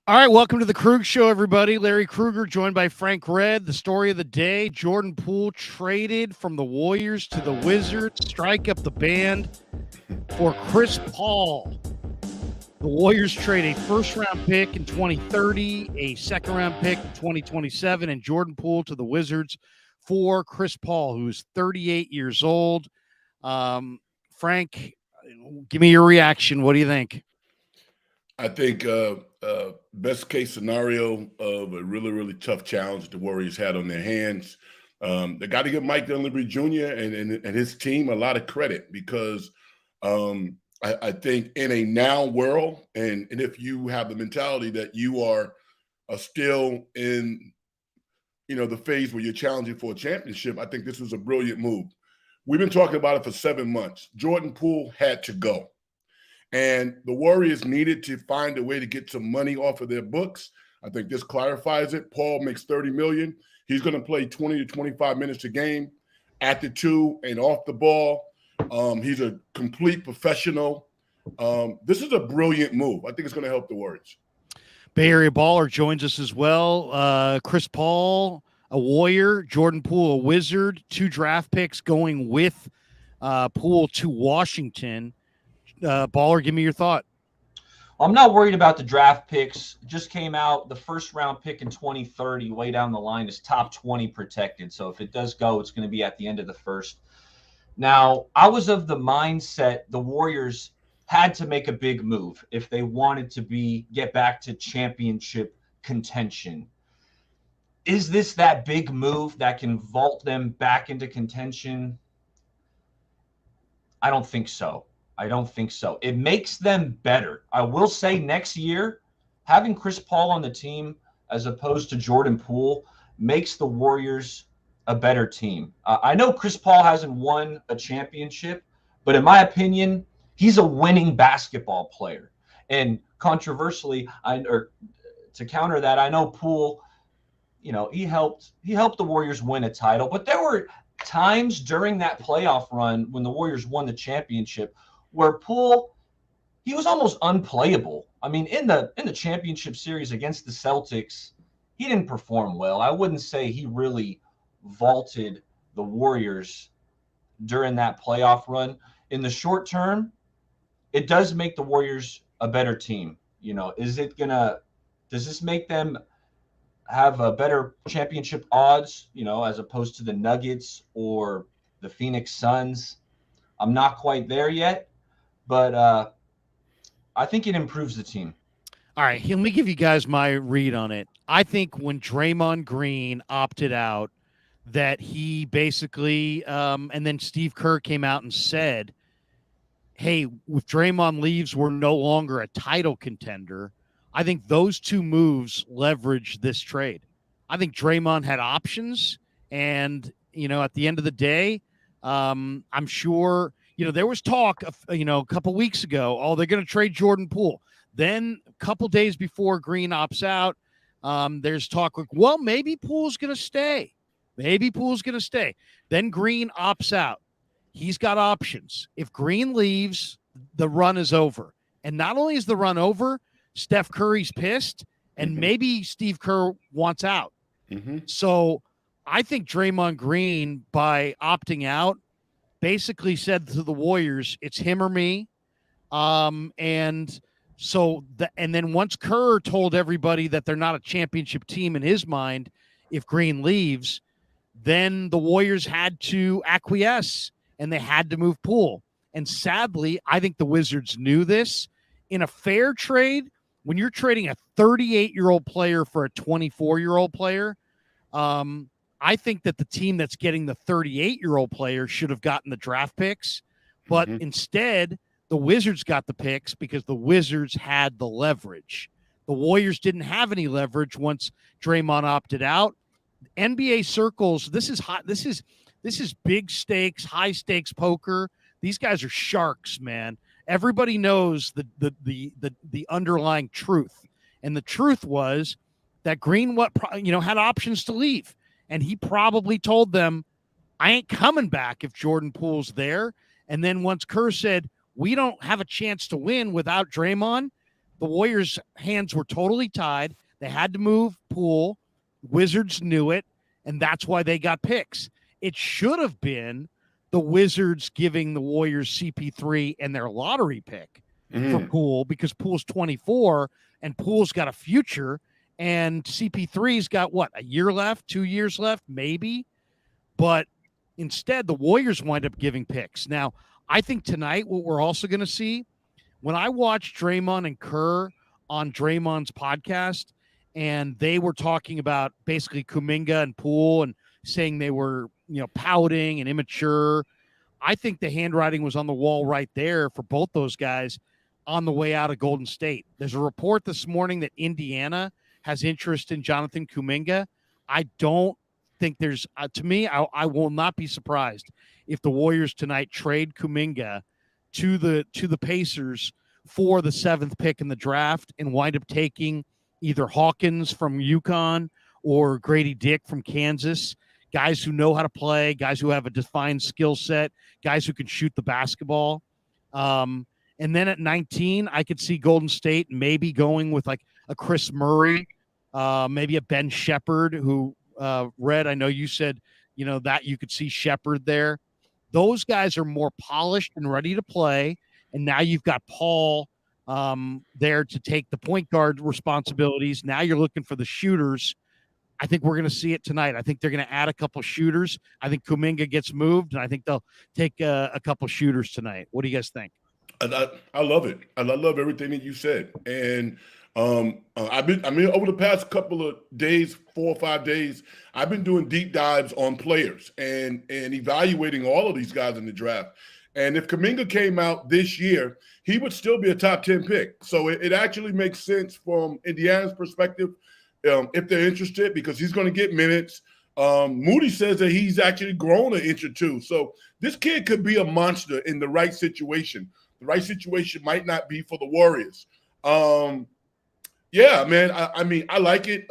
All right, welcome to the Krueger Show, everybody. Larry Krueger, joined by Frank Red. The story of the day: Jordan Poole traded from the Warriors to the Wizards. Strike up the band for Chris Paul. The Warriors trade a first-round pick in 2030, a second-round pick in 2027, and Jordan Poole to the Wizards for Chris Paul, who's 38 years old. Frank, give me your reaction. What do you think? I think best case scenario of a really, really tough challenge the Warriors had on their hands. They got to give Mike Dunleavy Jr. and his team a lot of credit because I think in a now world, and if you have the mentality that you are still in, the phase where you're challenging for a championship, I think this was a brilliant move. We've been talking about it for 7 months. Jordan Poole had to go. And the Warriors needed to find a way to get some money off of their books. I think this clarifies it. Paul makes $30 million. He's going to play 20 to 25 minutes a game at the two and off the ball. He's a complete professional. This is a brilliant move. I think it's going to help the Warriors. Bay Area Baller joins us as well. Chris Paul, a Warrior. Jordan Poole, a Wizard. 2 draft picks going with Poole to Washington. Baller, give me your thought. I'm not worried about the draft picks. It just came out. The first-round pick in 2030, way down the line, is top 20 protected. So if it does go, it's going to be at the end of the first. Now, I was of the mindset the Warriors had to make a big move if they wanted to get back to championship contention. Is this that big move that can vault them back into contention? I don't think so. It makes them better. I will say next year, having Chris Paul on the team as opposed to Jordan Poole makes the Warriors a better team. I know Chris Paul hasn't won a championship, but in my opinion, he's a winning basketball player. And controversially, to counter that, I know Poole, he helped the Warriors win a title, but there were times during that playoff run when the Warriors won the championship where Poole, he was almost unplayable. I mean, in the championship series against the Celtics, he didn't perform well. I wouldn't say he really vaulted the Warriors during that playoff run. In the short term, it does make the Warriors a better team. Does this make them have a better championship odds, as opposed to the Nuggets or the Phoenix Suns? I'm not quite there yet. But I think it improves the team. All right, let me give you guys my read on it. I think when Draymond Green opted out, that he basically, and then Steve Kerr came out and said, hey, if Draymond leaves, we're no longer a title contender. I think those 2 moves leverage this trade. I think Draymond had options, and, at the end of the day, I'm sure – there was talk, a couple weeks ago, they're going to trade Jordan Poole. Then a couple days before Green opts out, there's talk like, well, maybe Poole's going to stay. Then Green opts out. He's got options. If Green leaves, the run is over. And not only is the run over, Steph Curry's pissed, and maybe Steve Kerr wants out. So I think Draymond Green, by opting out, basically said to the Warriors, it's him or me. And then once Kerr told everybody that they're not a championship team in his mind, if Green leaves, then the Warriors had to acquiesce and they had to move Poole. And sadly, I think the Wizards knew this. In a fair trade, when you're trading a 38-year-old player for a 24-year-old player, I think that the team that's getting the 38-year-old player should have gotten the draft picks, but instead the Wizards got the picks because the Wizards had the leverage. The Warriors didn't have any leverage once Draymond opted out. NBA circles, this is hot. This is big stakes, high stakes poker. These guys are sharks, man. Everybody knows the underlying truth, and the truth was that Green had options to leave. And he probably told them, I ain't coming back if Jordan Poole's there. And then once Kerr said, we don't have a chance to win without Draymond, the Warriors' hands were totally tied. They had to move Poole. Wizards knew it, and that's why they got picks. It should have been the Wizards giving the Warriors CP3 and their lottery pick for Poole, because Poole's 24 and Poole's got a future, and CP3's got what, a year left, 2 years left, maybe. But instead, the Warriors wind up giving picks. Now, I think tonight what we're also going to see, when I watched Draymond and Kerr on Draymond's podcast, and they were talking about basically Kuminga and Poole and saying they were, pouting and immature, I think the handwriting was on the wall right there for both those guys on the way out of Golden State. There's a report this morning that Indiana has interest in Jonathan Kuminga. I don't think there's, to me, I will not be surprised if the Warriors tonight trade Kuminga to the Pacers for the 7th pick in the draft and wind up taking either Hawkins from UConn or Grady Dick from Kansas, guys who know how to play, guys who have a defined skill set, guys who can shoot the basketball. And then at 19, I could see Golden State maybe going with like a Chris Murray, maybe a Ben Shepherd, who Red, I know you said, that you could see Shepherd there. Those guys are more polished and ready to play. And now you've got Paul there to take the point guard responsibilities. Now you're looking for the shooters. I think we're going to see it tonight. I think they're going to add a couple shooters. I think Kuminga gets moved, and I think they'll take a couple shooters tonight. What do you guys think? I love it. I love everything that you said. And over the past couple of days, 4 or 5 days, I've been doing deep dives on players and evaluating all of these guys in the draft. And if Kuminga came out this year, he would still be a top 10 pick. So it actually makes sense from Indiana's perspective if they're interested, because he's going to get minutes. Moody says that he's actually grown an inch or two. So this kid could be a monster in the right situation. The right situation might not be for the Warriors. Yeah, man. I like it.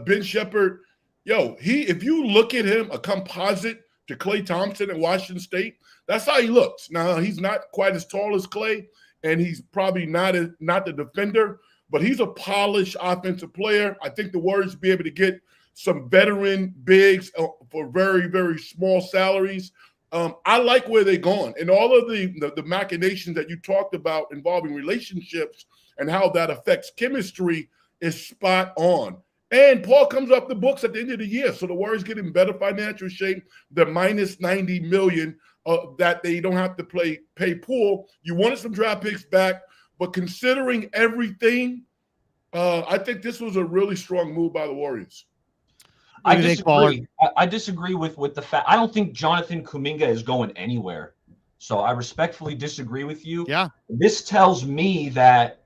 Ben Shepherd, if you look at him, a composite to Klay Thompson at Washington State, that's how he looks. Now, he's not quite as tall as Klay, and he's probably not the defender, but he's a polished offensive player. I think the Warriors will be able to get some veteran bigs for very, very small salaries. I like where they're going. And all of the machinations that you talked about involving relationships and how that affects chemistry is spot on. And Paul comes off the books at the end of the year, so the Warriors get in better financial shape. They're minus $90 million that they don't have to pay Poole. You wanted some draft picks back, but considering everything, I think this was a really strong move by the Warriors. I disagree. I disagree with the fact. I don't think Jonathan Kuminga is going anywhere. So I respectfully disagree with you. Yeah. This tells me that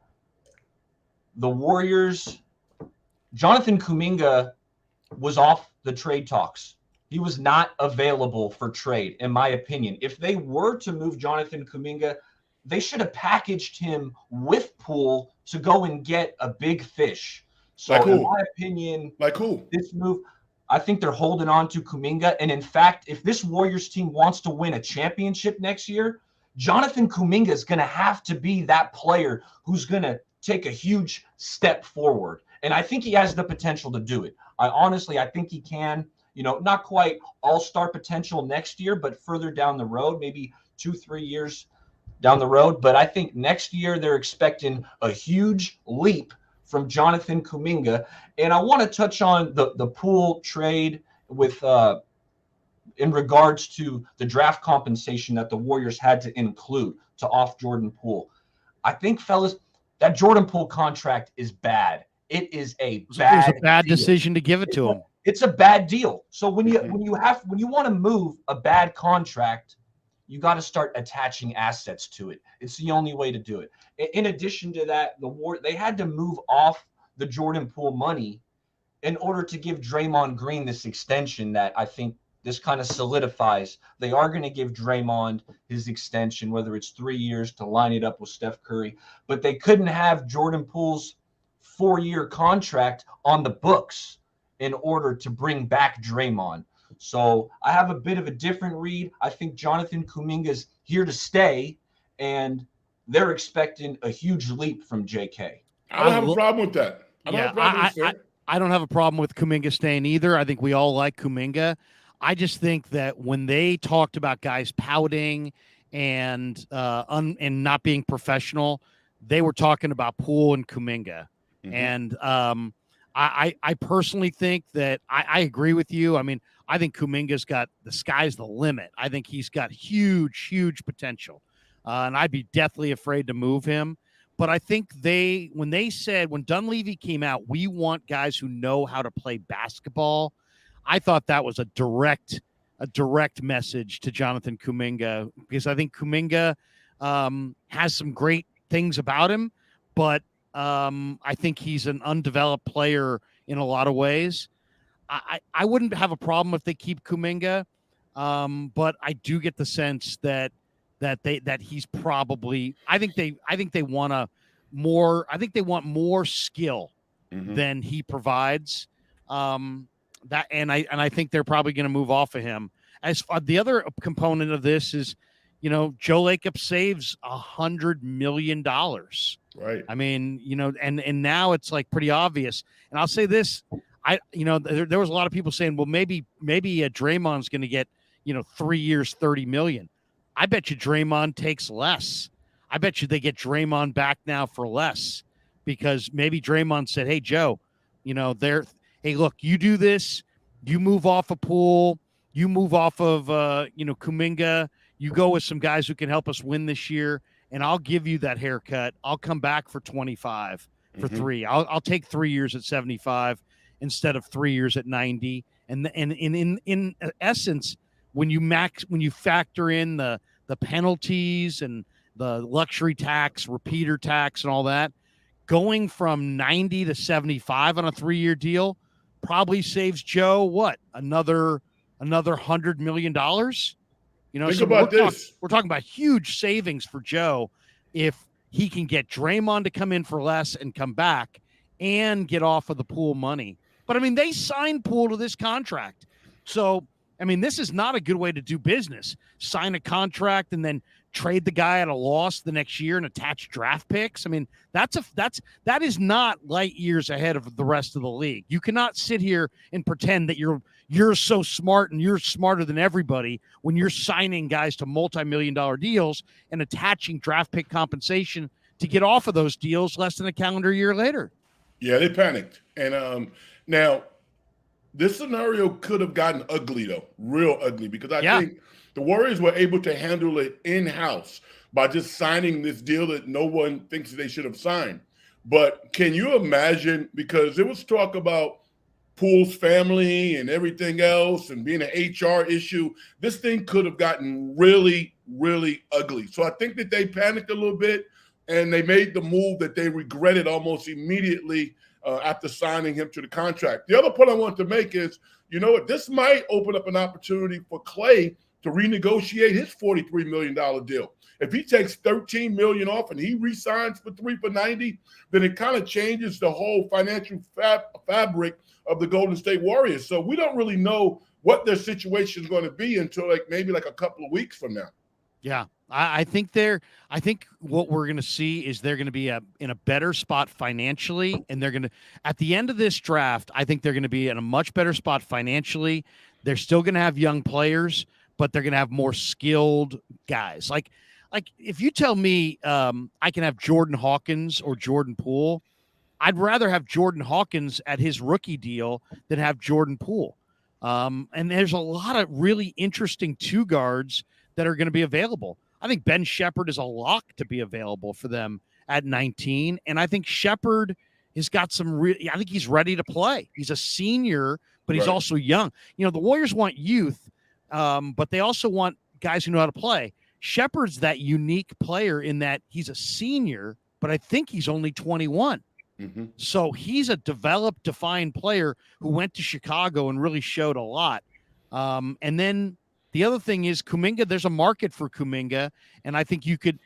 the Warriors, Jonathan Kuminga was off the trade talks. He was not available for trade, in my opinion. If they were to move Jonathan Kuminga, they should have packaged him with Poole to go and get a big fish. So in my opinion, this move, I think they're holding on to Kuminga. And in fact, if this Warriors team wants to win a championship next year, Jonathan Kuminga is going to have to be that player who's going to take a huge step forward. And I think he has the potential to do it. I think he can, not quite all-star potential next year, but further down the road, maybe 2-3 years down the road. But I think next year they're expecting a huge leap from Jonathan Kuminga. And I want to touch on the Poole trade with in regards to the draft compensation that the Warriors had to include to off Jordan Poole. I think, fellas, that Jordan Poole contract is bad. It is a bad deal. Decision to give it to him. It's a bad deal. So when you want to move a bad contract, you got to start attaching assets to it. It's the only way to do it. In addition to that, they had to move off the Jordan Poole money in order to give Draymond Green this extension that I think this kind of solidifies. They are going to give Draymond his extension, whether it's 3 years to line it up with Steph Curry, but they couldn't have Jordan Poole's 4-year contract on the books in order to bring back Draymond. So I have a bit of a different read. I think Jonathan Kuminga's here to stay, and they're expecting a huge leap from JK. I don't have a problem with that. I don't have a problem with that. I don't have a problem with Kuminga staying either. I think we all like Kuminga. I just think that when they talked about guys pouting and not being professional, they were talking about Poole and Kuminga. Mm-hmm. And I personally think that I agree with you. I mean, I think Kuminga's got the sky's the limit. I think he's got huge potential. And I'd be deathly afraid to move him. But I think when Dunleavy came out, we want guys who know how to play basketball. I thought that was a direct message to Jonathan Kuminga, because I think Kuminga has some great things about him, but I think he's an undeveloped player in a lot of ways. I wouldn't have a problem if they keep Kuminga, but I do get the sense that he's probably. I think they want more skill than he provides. I think they're probably going to move off of him. As the other component of this is, Joe Lacob saves $100 million. Right. I mean, and now it's like pretty obvious. And I'll say this, there was a lot of people saying, well, maybe Draymond's going to get, 3 years, $30 million. I bet you Draymond takes less. I bet you they get Draymond back now for less, because maybe Draymond said, hey, Joe, hey, look, you do this, you move off of Poole, you move off of, Kuminga, you go with some guys who can help us win this year, and I'll give you that haircut. I'll come back for 25 for 3. I'll take 3 years at 75 instead of 3 years at 90. And in essence, when you factor in the penalties and the luxury tax, repeater tax, and all that, going from 90 to 75 on a 3-year deal probably saves Joe another $100 million. Think about this. We're talking about huge savings for Joe if he can get Draymond to come in for less and come back and get off of the Poole money. But I mean, they signed Poole to this contract, so I mean, this is not a good way to do business. Sign a contract and then trade the guy at a loss the next year and attach draft picks. I mean, that is not light years ahead of the rest of the league. You cannot sit here and pretend that you're so smart and you're smarter than everybody when you're signing guys to multi-million-dollar deals and attaching draft pick compensation to get off of those deals less than a calendar year later. Yeah, they panicked. And now this scenario could have gotten ugly, though, real ugly, because I think the Warriors were able to handle it in-house by just signing this deal that no one thinks they should have signed. But can you imagine, because there was talk about Poole's family and everything else and being an HR issue, this thing could have gotten really, really ugly. So I think that they panicked a little bit and they made the move that they regretted almost immediately after signing him to the contract. The other point I want to make is, this might open up an opportunity for Clay to renegotiate his $43 million deal. If he takes $13 million off and he re-signs for 3 for 90, then it kind of changes the whole financial fabric of the Golden State Warriors. So we don't really know what their situation is going to be until maybe a couple of weeks from now. Yeah. I think what we're going to see is they're going to be in a better spot financially, and they're going to, at the end of this draft, I think they're going to be in a much better spot financially. They're still going to have young players, but they're going to have more skilled guys. Like if you tell me I can have Jordan Hawkins or Jordan Poole, I'd rather have Jordan Hawkins at his rookie deal than have Jordan Poole. And there's a lot of really interesting 2 guards that are going to be available. I think Ben Shepherd is a lock to be available for them at 19. And I think Shepherd has got I think he's ready to play. He's a senior, but he's also young. The Warriors want youth, but they also want guys who know how to play. Shepherd's that unique player in that he's a senior, but I think he's only 21. Mm-hmm. So he's a developed, defined player who went to Chicago and really showed a lot. And then the other thing is Kuminga, there's a market for Kuminga. And I think you could,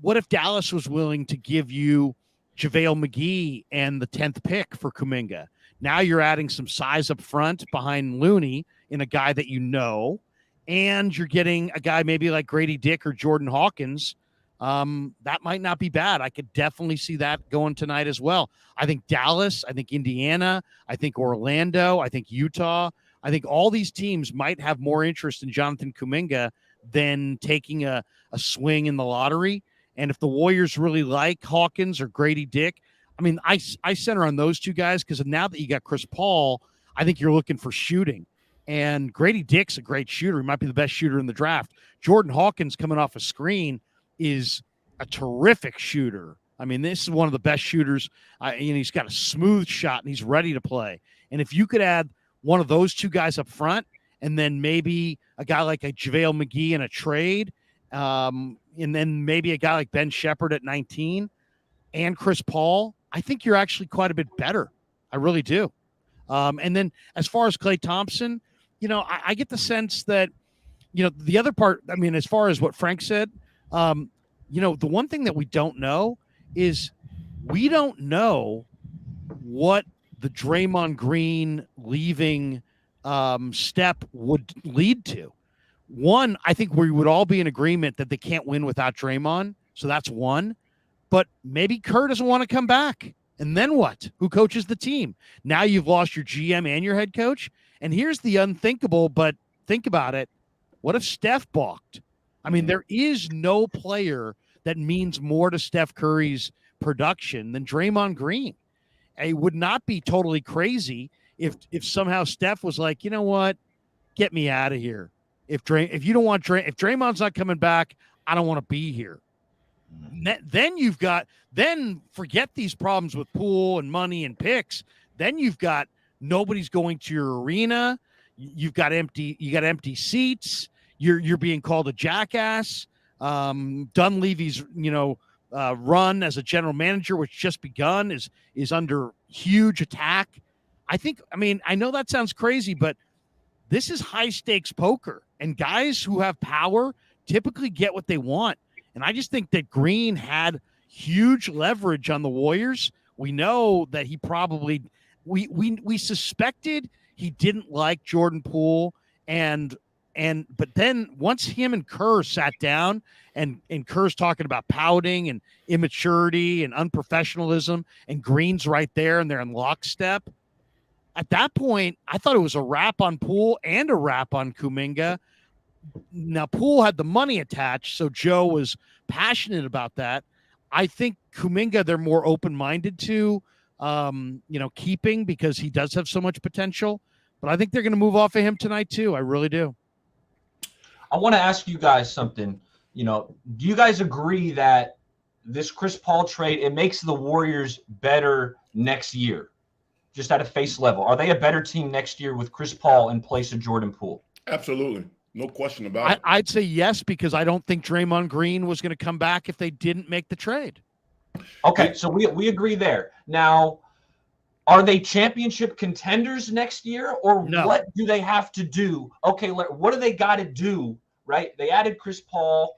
what if Dallas was willing to give you JaVale McGee and the 10th pick for Kuminga? Now you're adding some size up front behind Looney in a guy that you know, and you're getting a guy maybe like Grady Dick or Jordan Hawkins. That might not be bad. I could definitely see that going tonight as well. I think Dallas, I think Indiana, I think Orlando, I think Utah. I think all these teams might have more interest in Jonathan Kuminga than taking a swing in the lottery. And if the Warriors really like Hawkins or Grady Dick, I mean, I center on those two guys because now that you got Chris Paul, I think you're looking for shooting. And Grady Dick's a great shooter. He might be the best shooter in the draft. Jordan Hawkins coming off a screen is a terrific shooter. I mean, this is one of the best shooters. And he's got a smooth shot, and he's ready to play. And if you could add one of those two guys up front, and then maybe a guy like a JaVale McGee in a trade, and then maybe a guy like Ben Shepherd at 19, and Chris Paul, I think you're actually quite a bit better. I really do. And then as far as Klay Thompson, I get the sense that, the other part, I mean, as far as what Frank said, the one thing that we don't know is we don't know what the Draymond Green leaving step would lead to. One, I think we would all be in agreement that they can't win without Draymond. So that's one. But maybe Kerr doesn't want to come back. And then what? Who coaches the team? Now you've lost your GM and your head coach. And here's the unthinkable, but think about it. What if Steph balked? I mean, there is no player that means more to Steph Curry's production than Draymond Green. It would not be totally crazy if somehow Steph was like, you know what, get me out of here. If Draymond's not coming back, I don't want to be here. Then forget these problems with Poole and money and picks. Then you've got nobody's going to your arena. You got empty seats. You're being called a jackass. Dunleavy's run as a general manager, which just begun, is under huge attack. I know that sounds crazy, but this is high stakes poker, and guys who have power typically get what they want. And I just think that Green had huge leverage on the Warriors. We know that he probably we suspected he didn't like Jordan Poole, but then once him and Kerr sat down and Kerr's talking about pouting and immaturity and unprofessionalism, and Green's right there and they're in lockstep. At that point, I thought it was a wrap on Poole and a wrap on Kuminga. Now, Poole had the money attached, so Joe was passionate about that. I think Kuminga, they're more open-minded to, keeping because he does have so much potential. But I think they're going to move off of him tonight, too. I really do. I want to ask you guys something. Do you guys agree that this Chris Paul trade, it makes the Warriors better next year? Just at a face level. Are they a better team next year with Chris Paul in place of Jordan Poole? Absolutely. No question about it. I'd say yes, because I don't think Draymond Green was going to come back if they didn't make the trade. Okay, so we agree there. Now, are they championship contenders next year, or No. What do they have to do? Okay, what do they got to do, right? They added Chris Paul.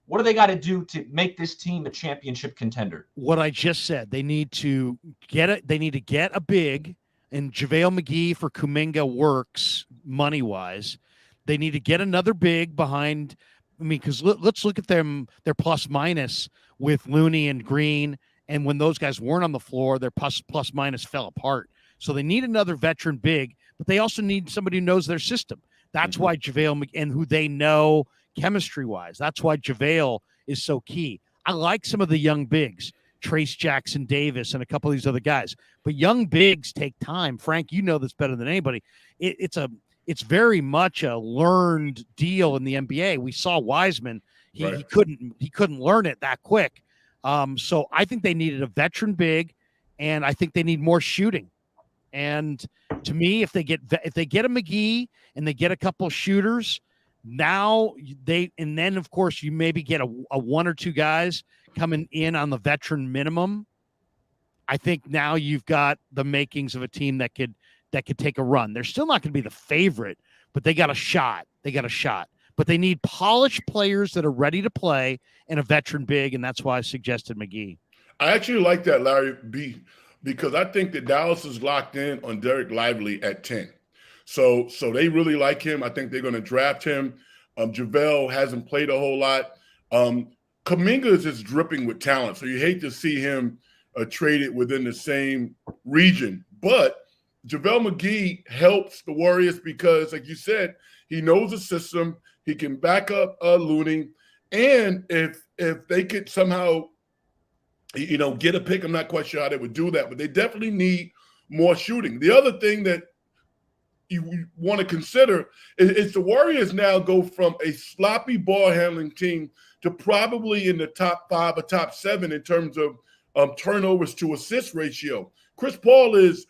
What do they got to do to make this team a championship contender? What I just said, they need to get it. They need to get a big, and JaVale McGee for Kuminga works money-wise. They need to get another big behind. Because let's look at them, their plus-minus with Looney and Green. And when those guys weren't on the floor, their plus-minus fell apart. So they need another veteran big, but they also need somebody who knows their system. That's why JaVale McGee, and who they know chemistry-wise. That's why JaVale is so key. I like some of the young bigs, Trace Jackson Davis and a couple of these other guys. But young bigs take time. Frank, you know this better than anybody. It's very much a learned deal in the NBA. We saw Wiseman. He couldn't learn it that quick. So I think they needed a veteran big, and I think they need more shooting. And to me, if they get a McGee and they get a couple shooters, and then of course you maybe get a one or two guys coming in on the veteran minimum. I think now you've got the makings of a team that could take a run. They're still not going to be the favorite, but they got a shot. But they need polished players that are ready to play and a veteran big, and that's why I suggested McGee. I actually like that, Larry B, because I think that Dallas is locked in on Derek Lively at 10. So they really like him. I think they're going to draft him. JaVale hasn't played a whole lot. Kuminga is just dripping with talent, so you hate to see him traded within the same region. But JaVale McGee helps the Warriors because, like you said, he knows the system. He can back up Looney. And if they could somehow, get a pick, I'm not quite sure how they would do that, but they definitely need more shooting. The other thing that you want to consider is the Warriors now go from a sloppy ball handling team to probably in the top 5 or top 7 in terms of turnovers to assist ratio. Chris Paul is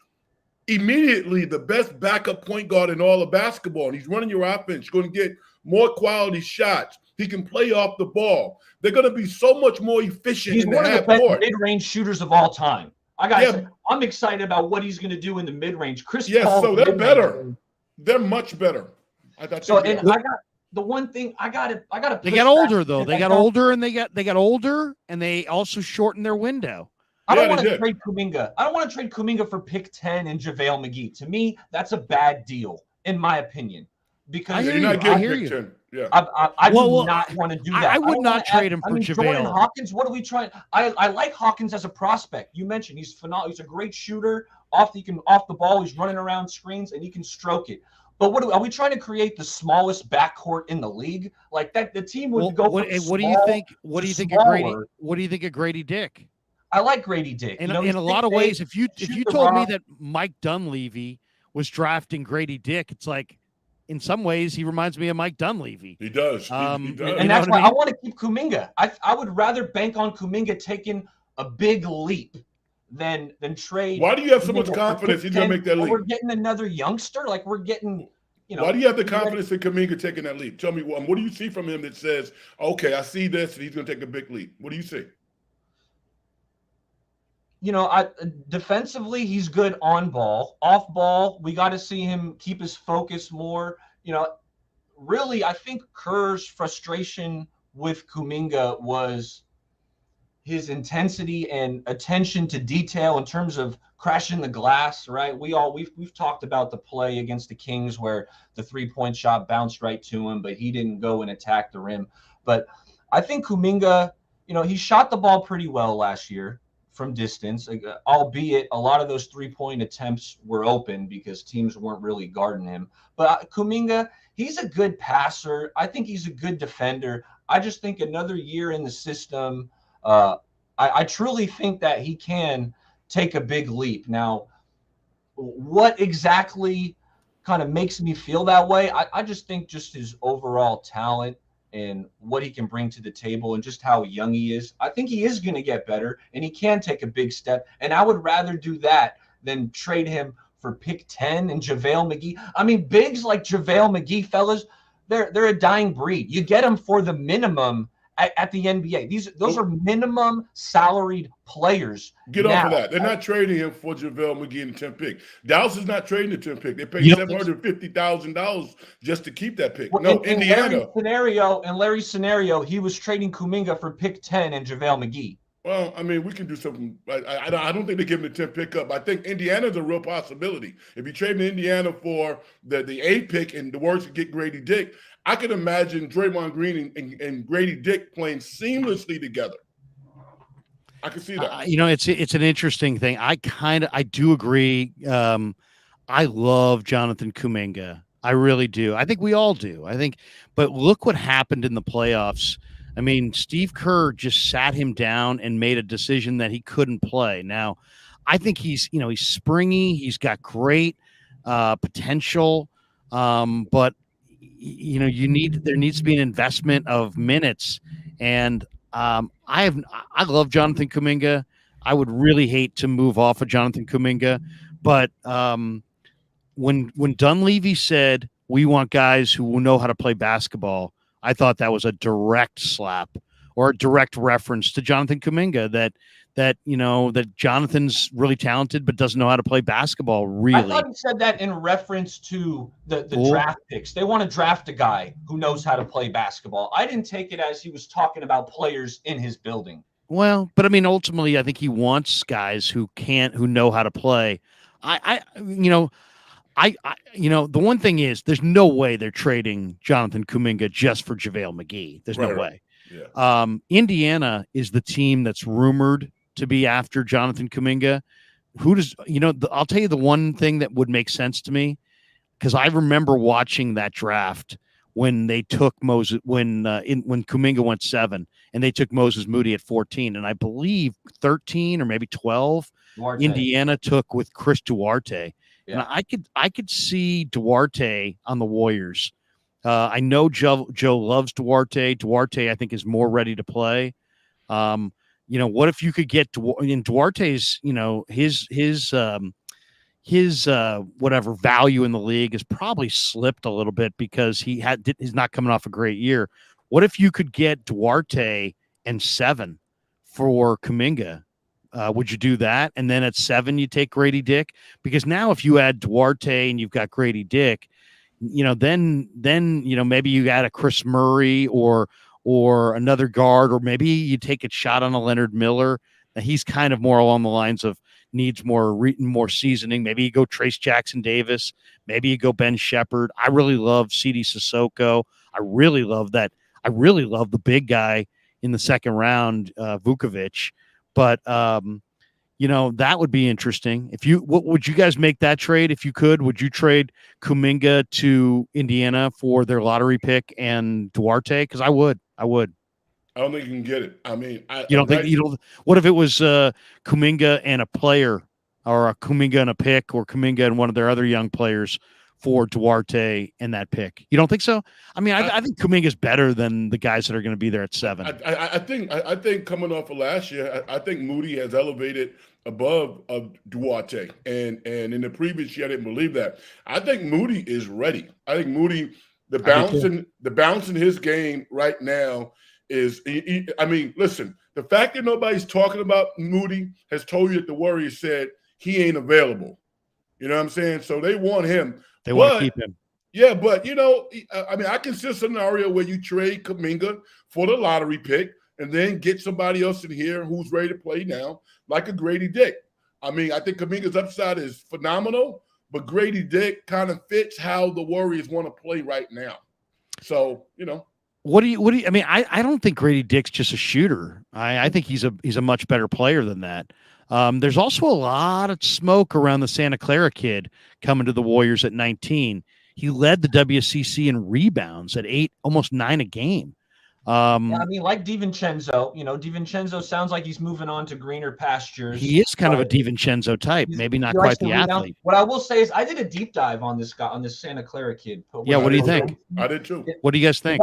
immediately the best backup point guard in all of basketball, and he's running your offense. You're going to get more quality shots. He can play off the ball. They're going to be so much more efficient. He's in the one of the half best court. mid-range shooters of all time. I'm excited about what he's going to do in the mid-range. Paul, so they're better. They're much better. I got the one thing I got to. They got older though. They got older, and they got older, and they also shortened their window. I don't want to trade Kuminga. I don't want to trade Kuminga for pick 10 and JaVale McGee. To me, that's a bad deal, in my opinion. Because you're not getting pick 10. Yeah. I do not want to do that. I would not trade him for JaVale. Jordan Hawkins, what are we trying? I like Hawkins as a prospect. You mentioned he's phenomenal. He's a great shooter. Off the ball, he's running around screens and he can stroke it. But are we trying to create the smallest backcourt in the league? Like that, the team would go. What do you think? What do you think of Grady? What do you think of Grady Dick? I like Grady Dick. In a lot of ways, if you told me that Mike Dunleavy was drafting Grady Dick, it's like, in some ways, he reminds me of Mike Dunleavy. He does. He does. And that's why I want to keep Kuminga. I would rather bank on Kuminga taking a big leap than trade. Why do you have so much confidence he's going to make that leap? We're getting another youngster. Like we're getting, Why do you have the confidence in Kuminga taking that leap? Tell me, what do you see from him that says, okay, I see this, and he's going to take a big leap? What do you see? Defensively, he's good on ball. Off ball, we got to see him keep his focus more. Really, I think Kerr's frustration with Kuminga was his intensity and attention to detail in terms of crashing the glass, right? We've talked about the play against the Kings where the 3-point shot bounced right to him, but he didn't go and attack the rim. But I think Kuminga, he shot the ball pretty well last year from distance, albeit a lot of those 3-point attempts were open because teams weren't really guarding him. But Kuminga, he's a good passer. I think he's a good defender. I just think another year in the system, I truly think that he can take a big leap. Now, what exactly kind of makes me feel that way? I just think just his overall talent and what he can bring to the table and just how young he is. I think he is going to get better and he can take a big step. And I would rather do that than trade him for pick 10 and JaVale McGee. I mean, bigs like JaVale McGee, fellas, they're a dying breed. You get them for the minimum at the NBA. Those are minimum salaried players. Get off of that. They're not trading him for JaVale McGee in the 10th pick. Dallas is not trading the 10th pick. They paid $750,000 just to keep that pick. Well, Indiana. In Larry's scenario, he was trading Kuminga for pick 10 and JaVale McGee. Well, I mean, we can do something. I don't think they give him the 10th pick up. I think Indiana's a real possibility. If you trade Indiana for the 8th pick and the Warriors get Grady Dick, I could imagine Draymond Green and Grady Dick playing seamlessly together. I can see that. It's an interesting thing. I do agree. I love Jonathan Kuminga. I really do. I think we all do. But look what happened in the playoffs. I mean, Steve Kerr just sat him down and made a decision that he couldn't play. Now, I think he's springy. He's got great potential, but there needs to be an investment of minutes. And I love Jonathan Kuminga. I would really hate to move off of Jonathan Kuminga, but when Dunleavy said we want guys who know how to play basketball, I thought that was a direct slap or a direct reference to Jonathan Kuminga that Jonathan's really talented but doesn't know how to play basketball. Really, I thought he said that in reference to the draft picks. They want to draft a guy who knows how to play basketball. I didn't take it as he was talking about players in his building. Well, but I mean, ultimately, I think he wants guys who know how to play. the one thing is, there's no way they're trading Jonathan Kuminga just for JaVale McGee. There's no way. Yeah. Indiana is the team that's rumored to be after Jonathan Kuminga. Who does, I'll tell you the one thing that would make sense to me, because I remember watching that draft when they took Moses, when Kuminga went 7 and they took Moses Moody at 14, and I believe 13 or maybe 12, Duarte. Indiana took with Chris Duarte. Yeah. And I could see Duarte on the Warriors. I know Joe loves Duarte. Duarte, I think, is more ready to play. What if you could get in Duarte's, his whatever value in the league has probably slipped a little bit because he's not coming off a great year. What if you could get Duarte and 7 for Kuminga? Would you do that? And then at 7, you take Grady Dick? Because now if you add Duarte and you've got Grady Dick, then maybe you add a Chris Murray or another guard, or maybe you take a shot on a Leonard Miller. He's kind of more along the lines of needs more seasoning. Maybe you go Trace Jackson Davis. Maybe you go Ben Shepherd. I really love CD Sissoko. I really love the big guy in the second round, Vukovic. But that would be interesting. What would you guys make that trade if you could? Would you trade Kuminga to Indiana for their lottery pick and Duarte? Because I would. I don't think you can get it. I mean, what if it was Kuminga and a player, or a Kuminga and a pick, or Kuminga and one of their other young players for Duarte and that pick? You don't think so? I mean, I think Kuminga's better than the guys that are going to be there at 7. I think coming off of last year, I think Moody has elevated above Duarte, and in the previous year, I didn't believe that. I think Moody is ready. I think Moody, the bounce in his game right now is. I mean, listen, the fact that nobody's talking about Moody has told you that the Warriors said he ain't available. You know what I'm saying? So they want him. They want to keep him. Yeah, but I mean, I can see a scenario where you trade Kuminga for the lottery pick and then get somebody else in here who's ready to play now, like a Grady Dick. I mean, I think Kuminga's upside is phenomenal, but Grady Dick kind of fits how the Warriors want to play right now. So, What do you? I mean, I don't think Grady Dick's just a shooter. I think he's a much better player than that. There's also a lot of smoke around the Santa Clara kid coming to the Warriors at 19. He led the WCC in rebounds at 8, almost 9 a game. I mean, like DiVincenzo, DiVincenzo sounds like he's moving on to greener pastures. He is kind of a DiVincenzo type, maybe not quite the athlete. What I will say is I did a deep dive on this guy, on this Santa Clara kid. Yeah, what do you think? I did too. What do you guys think?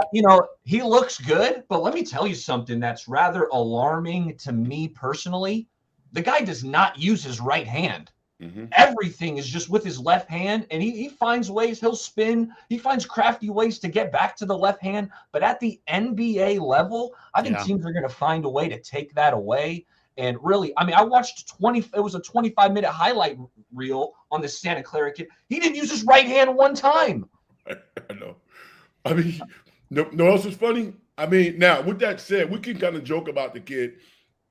He looks good, but let me tell you something that's rather alarming to me personally. The guy does not use his right hand. Mm-hmm. Everything is just with his left hand, and he finds ways. He'll spin. He finds crafty ways to get back to the left hand. But at the NBA level, I think teams are going to find a way to take that away. And really, I mean, I watched it was a 25-minute highlight reel on the Santa Clara kid. He didn't use his right hand one time. I know. I mean, no else is funny. I mean, now with that said, we can kind of joke about the kid.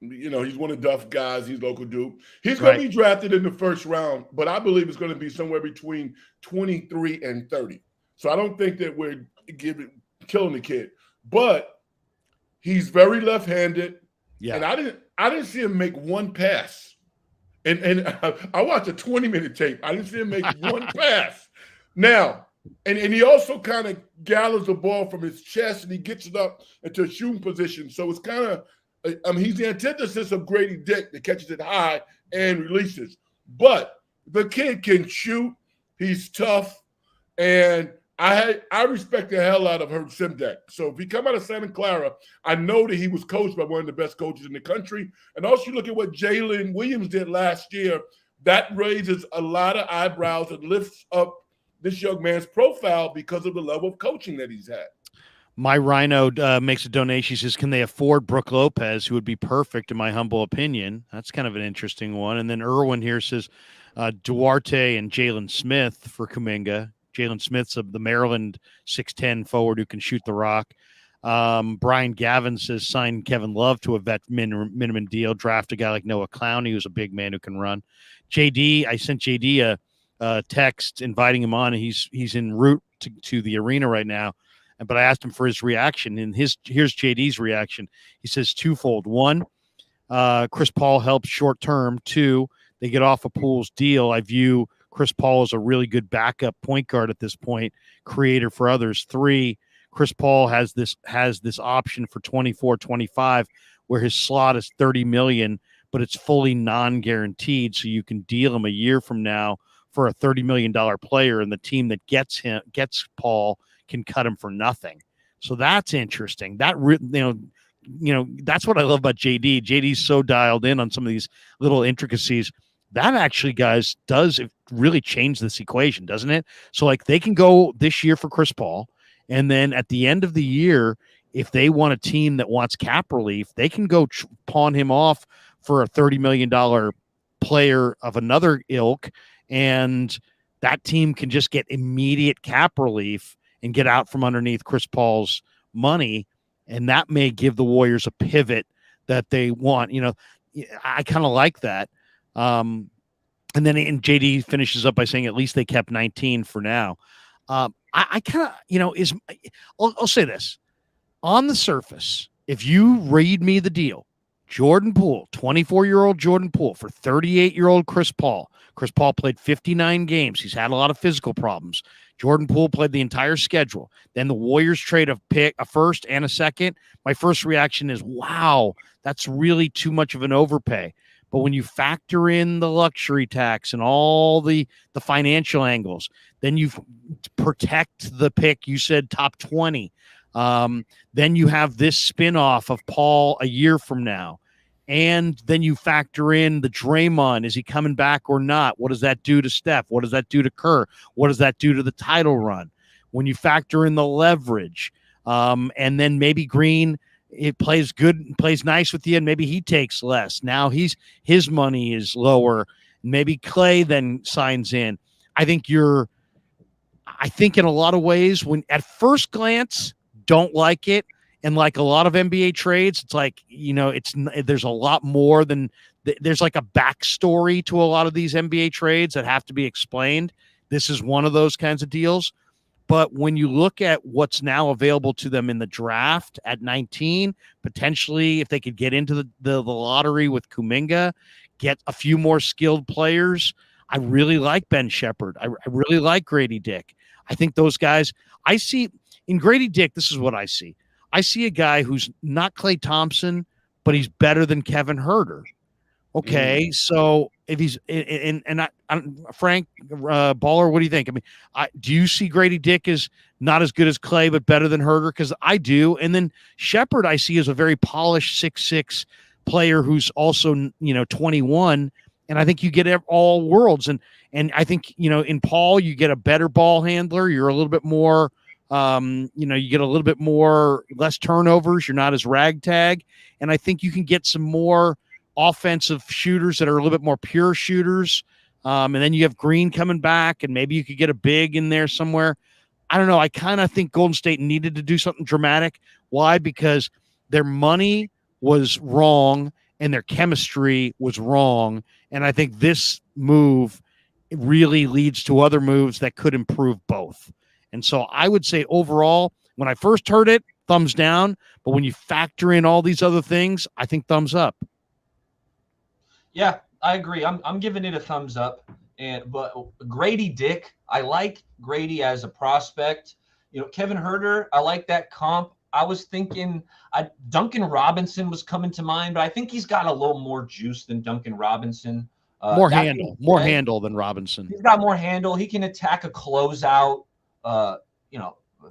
He's one of Duff's guys. He's local dude. He's going to be drafted in the first round, but I believe it's going to be somewhere between 23 and 30. So I don't think that we're killing the kid, but he's very left-handed. Yeah. And I didn't see him make one pass. And I watched a 20-minute tape. I didn't see him make one pass. Now, and he also kind of gathers the ball from his chest and he gets it up into a shooting position. So it's kind of, he's the antithesis of Grady Dick that catches it high and releases. But the kid can shoot. He's tough. And I respect the hell out of Herb Simdak. So if he come out of Santa Clara, I know that he was coached by one of the best coaches in the country. And also look at what Jalen Williams did last year. That raises a lot of eyebrows and lifts up this young man's profile because of the level of coaching that he's had. My Rhino makes a donation. He says, can they afford Brooke Lopez, who would be perfect, in my humble opinion? That's kind of an interesting one. And then Irwin here says Duarte and Jalen Smith for Kuminga. Jalen Smith's the Maryland 6'10 forward who can shoot the rock. Brian Gavin says sign Kevin Love to a vet minimum deal. Draft a guy like Noah Clowney, who's a big man who can run. JD, I sent JD text inviting him on. He's en route to the arena right now. But I asked him for his reaction, and here's JD's reaction. He says twofold. One, Chris Paul helps short term. Two, they get off of Poole's deal. I view Chris Paul as a really good backup point guard at this point, creator for others. Three, Chris Paul has this option for 24-25 where his slot is $30 million, but it's fully non-guaranteed, so you can deal him a year from now for a $30 million player, and the team that gets Paul can cut him for nothing. So that's interesting. That that's what I love about JD. JD's so dialed in on some of these little intricacies. That actually, guys, does really change this equation, doesn't it? So like they can go this year for Chris Paul, and then at the end of the year, if they want a team that wants cap relief, they can go pawn him off for a $30 million player of another ilk, and that team can just get immediate cap relief and get out from underneath Chris Paul's money, and that may give the Warriors a pivot that they want. I kind of like that. And then JD finishes up by saying at least they kept 19 for now. I kind of, I'll say this. On the surface, if you read me the deal, Jordan Poole, 24-year-old Jordan Poole for 38-year-old Chris Paul. Chris Paul played 59 games. He's had a lot of physical problems. Jordan Poole played the entire schedule. Then the Warriors trade a first and a second. My first reaction is, wow, that's really too much of an overpay. But when you factor in the luxury tax and all the financial angles, then you protect the pick. You said top 20. Then you have this spinoff of Paul a year from now. And then you factor in the Draymond. Is he coming back or not? What does that do to Steph? What does that do to Kerr? What does that do to the title run? When you factor in the leverage, and then maybe Green, it plays good, plays nice with you, and maybe he takes less. Now his money is lower. Maybe Clay then signs in. I think in a lot of ways, when at first glance, don't like it. And like a lot of NBA trades, it's like, there's a lot more than there's like a backstory to a lot of these NBA trades that have to be explained. This is one of those kinds of deals. But when you look at what's now available to them in the draft at 19, potentially if they could get into the lottery with Kuminga, get a few more skilled players. I really like Ben Shepherd. I really like Grady Dick. I think those guys, I see in Grady Dick, this is what I see. I see a guy who's not Klay Thompson, but he's better than Kevin Huerter. Okay, so if he's Frank Baller, what do you think? I mean, do you see Grady Dick as not as good as Klay, but better than Huerter? Because I do. And then Shepherd, I see as a very polished 6'6" player who's also 21, and I think you get all worlds. And I think in Paul, you get a better ball handler. You're a little bit more. You get a little bit more less turnovers. You're not as ragtag. And I think you can get some more offensive shooters that are a little bit more pure shooters. And then you have Green coming back, and maybe you could get a big in there somewhere. I don't know. I kind of think Golden State needed to do something dramatic. Why? Because their money was wrong and their chemistry was wrong. And I think this move really leads to other moves that could improve both. And so I would say overall, when I first heard it, thumbs down. But when you factor in all these other things, I think thumbs up. Yeah, I agree. I'm giving it a thumbs up. But Grady Dick, I like Grady as a prospect. Kevin Huerter, I like that comp. I was thinking Duncan Robinson was coming to mind, but I think he's got a little more juice than Duncan Robinson. More handle than Robinson. He's got more handle. He can attack a closeout.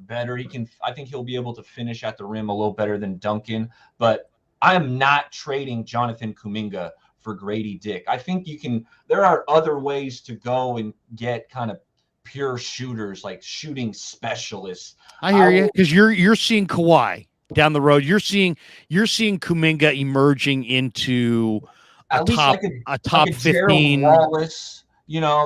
Better. I think he'll be able to finish at the rim a little better than Duncan, but I am not trading Jonathan Kuminga for Grady Dick. I think there are other ways to go and get kind of pure shooters, like shooting specialists. I hear you, because you're seeing Kawhi down the road. You're seeing Kuminga emerging into a top 15. Wallace.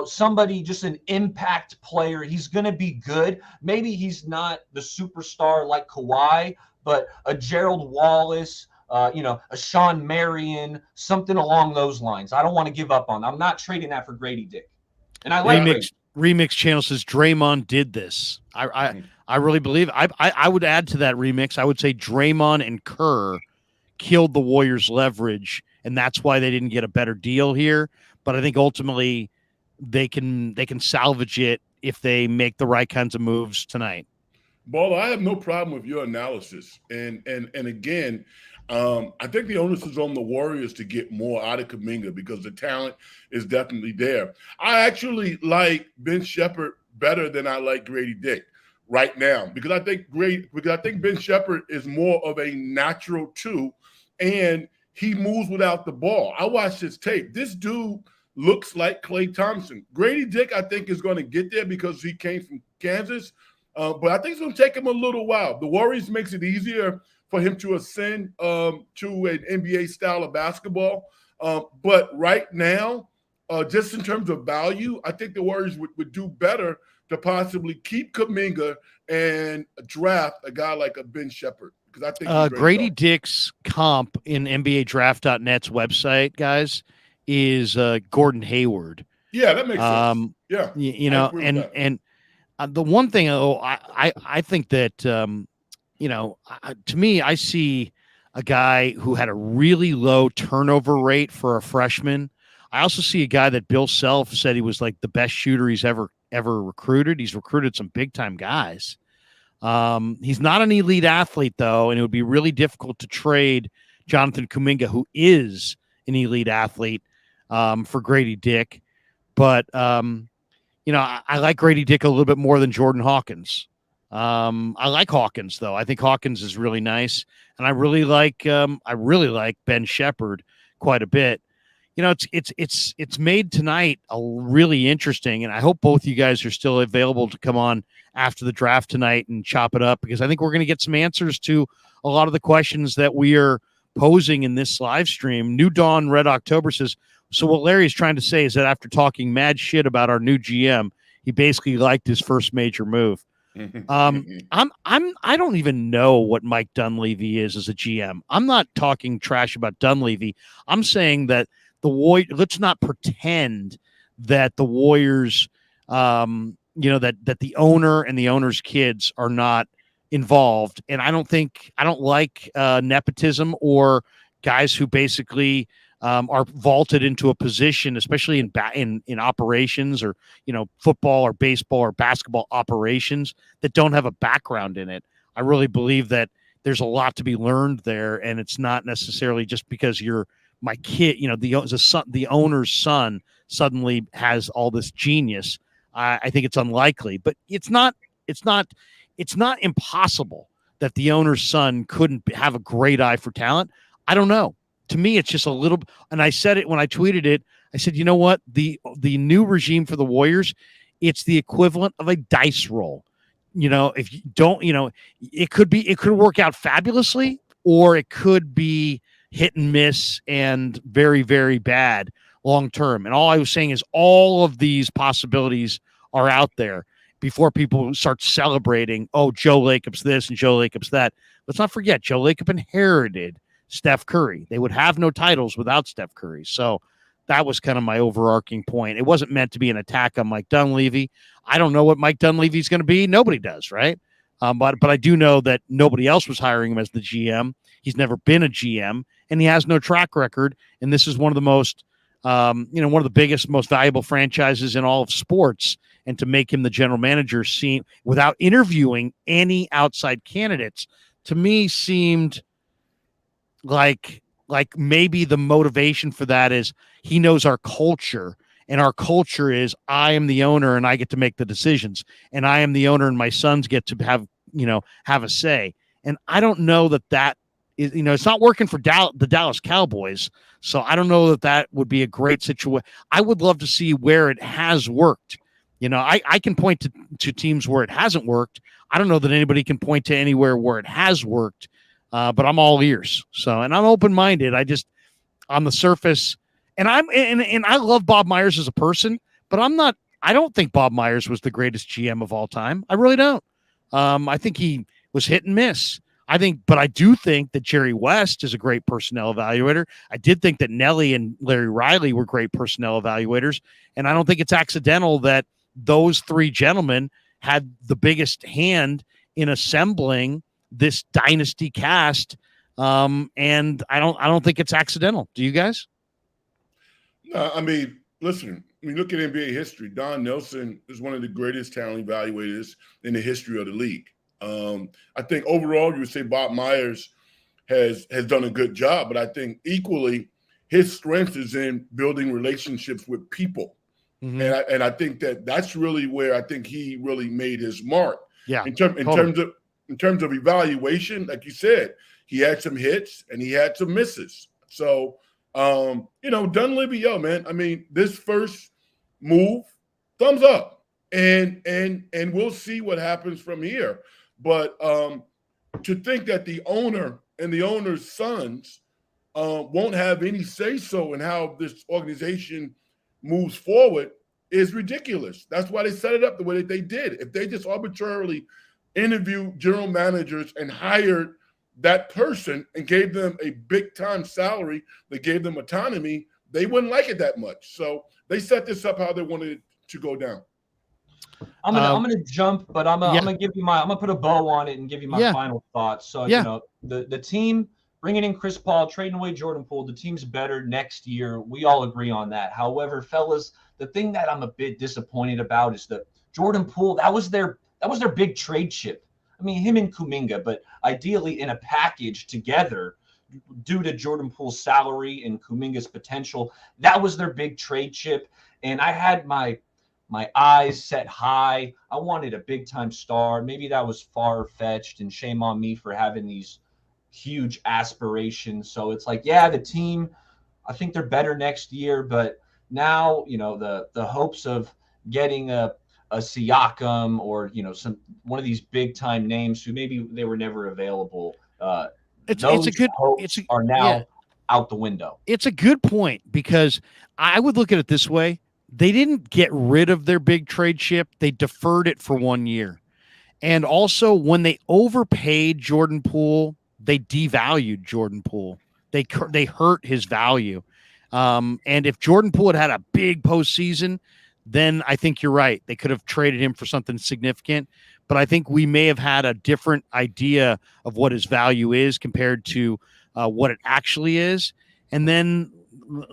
Somebody, just an impact player. He's going to be good. Maybe he's not the superstar like Kawhi, but a Gerald Wallace, a Sean Marion, something along those lines. I don't want to give up on. I'm not trading that for Grady Dick. And I like Remix channel says Draymond did this. I really believe. I would add to that remix. I would say Draymond and Kerr killed the Warriors' leverage, and that's why they didn't get a better deal here. But I think ultimately they can salvage it if they make the right kinds of moves tonight. Baller, I have no problem with your analysis, and again, I think the onus is on the Warriors to get more out of Kuminga because the talent is definitely there. I actually like Ben Shepherd better than I like Grady Dick right now because I think Ben Shepherd is more of a natural two, and he moves without the ball. I watched his tape. This dude looks like Klay Thompson. Grady Dick, I think, is going to get there because he came from Kansas. But I think it's going to take him a little while. The Warriors makes it easier for him to ascend to an NBA style of basketball. But right now, just in terms of value, I think the Warriors would do better to possibly keep Kuminga and draft a guy like a Ben Shepherd. Because I think Grady Dick's comp in NBADraft.net's website, guys, is Gordon Hayward. Yeah, that makes sense. Yeah, the one thing, I think that, to me, I see a guy who had a really low turnover rate for a freshman. I also see a guy that Bill Self said he was like the best shooter he's ever recruited. He's recruited some big time guys. He's not an elite athlete though, and it would be really difficult to trade Jonathan Kuminga, who is an elite athlete, for Grady Dick. But, I like Grady Dick a little bit more than Jordan Hawkins. I like Hawkins though. I think Hawkins is really nice, and I really like Ben Shepherd quite a bit. It's made tonight a really interesting, and I hope both you guys are still available to come on after the draft tonight and chop it up, because I think we're going to get some answers to a lot of the questions that we are posing in this live stream. New Dawn Red October says, so what Larry is trying to say is that after talking mad shit about our new GM, he basically liked his first major move. I don't even know what Mike Dunleavy is as a GM. I'm not talking trash about Dunleavy. I'm saying that let's not pretend that the Warriors, that the owner and the owner's kids are not involved. And I don't like nepotism or guys who basically are vaulted into a position, especially in operations or, football or baseball or basketball operations that don't have a background in it. I really believe that there's a lot to be learned there. And it's not necessarily just because you're my kid, the owner's son suddenly has all this genius. I think it's unlikely, but it's not impossible that the owner's son couldn't have a great eye for talent. I don't know. To me, it's just a little, and I said it when I tweeted it. I said, you know what? The new regime for the Warriors, it's the equivalent of a dice roll. If you don't, it could work out fabulously, or it could be hit and miss and very, very bad long term. And all I was saying is all of these possibilities are out there before people start celebrating, oh, Joe Lacob's this and Joe Lacob's that. Let's not forget, Joe Lacob inherited Steph Curry. They would have no titles without Steph Curry. So that was kind of my overarching point. It wasn't meant to be an attack on Mike Dunleavy. I don't know what Mike Dunleavy is going to be. Nobody does, right? But I do know that nobody else was hiring him as the GM. He's never been a GM, and he has no track record. And this is one of the most, one of the biggest, most valuable franchises in all of sports. And to make him the general manager without interviewing any outside candidates, to me seemed like maybe the motivation for that is he knows our culture, and our culture is I am the owner and I get to make the decisions, and I am the owner and my sons get to have a say. And I don't know that is, it's not working for the Dallas Cowboys. So I don't know that would be a great situation. I would love to see where it has worked. I can point to teams where it hasn't worked. I don't know that anybody can point to anywhere where it has worked. But I'm all ears. So, and I'm open-minded. I just, on the surface, and I love Bob Myers as a person, but I don't think Bob Myers was the greatest GM of all time. I really don't. I think he was hit and miss. But I do think that Jerry West is a great personnel evaluator. I did think that Nelly and Larry Riley were great personnel evaluators. And I don't think it's accidental that those three gentlemen had the biggest hand in assembling this dynasty cast. And I don't think it's accidental. Do you guys? No, I mean, listen, when you look at NBA history, Don Nelson is one of the greatest talent evaluators in the history of the league. I think overall, you would say Bob Myers has done a good job, but I think equally his strength is in building relationships with people. Mm-hmm. And I think that's really where I think he really made his mark. Yeah. In terms of evaluation, like you said, he had some hits and he had some misses. So, Dunleavy, man, I mean, this first move, thumbs up, and we'll see what happens from here. But to think that the owner and the owner's sons won't have any say-so in how this organization moves forward is ridiculous. That's why they set it up the way that they did. If they just arbitrarily interviewed general managers and hired that person and gave them a big-time salary that gave them autonomy, they wouldn't like it that much. So they set this up how they wanted it to go down. I'm gonna jump, but I'm gonna give you I'm gonna put a bow on it and give you my final thoughts. So the team bringing in Chris Paul, trading away Jordan Poole, the team's better next year. We all agree on that. However, fellas, the thing that I'm a bit disappointed about is that Jordan Poole, that was their big trade chip. I mean, him and Kuminga, but ideally in a package together due to Jordan Poole's salary and Kuminga's potential. That was their big trade chip. And I had my eyes set high. I wanted a big-time star. Maybe that was far-fetched, and shame on me for having these huge aspirations. So it's like, the team, I think they're better next year. But now, the hopes of getting a Siakam or, one of these big-time names who maybe they were never available, are now out the window. It's a good point, because I would look at it this way. They didn't get rid of their big trade chip. They deferred it for 1 year. And also, when they overpaid Jordan Poole, they devalued Jordan Poole. They hurt his value. And if Jordan Poole had a big postseason, then I think you're right. They could have traded him for something significant. But I think we may have had a different idea of what his value is compared to what it actually is. And then,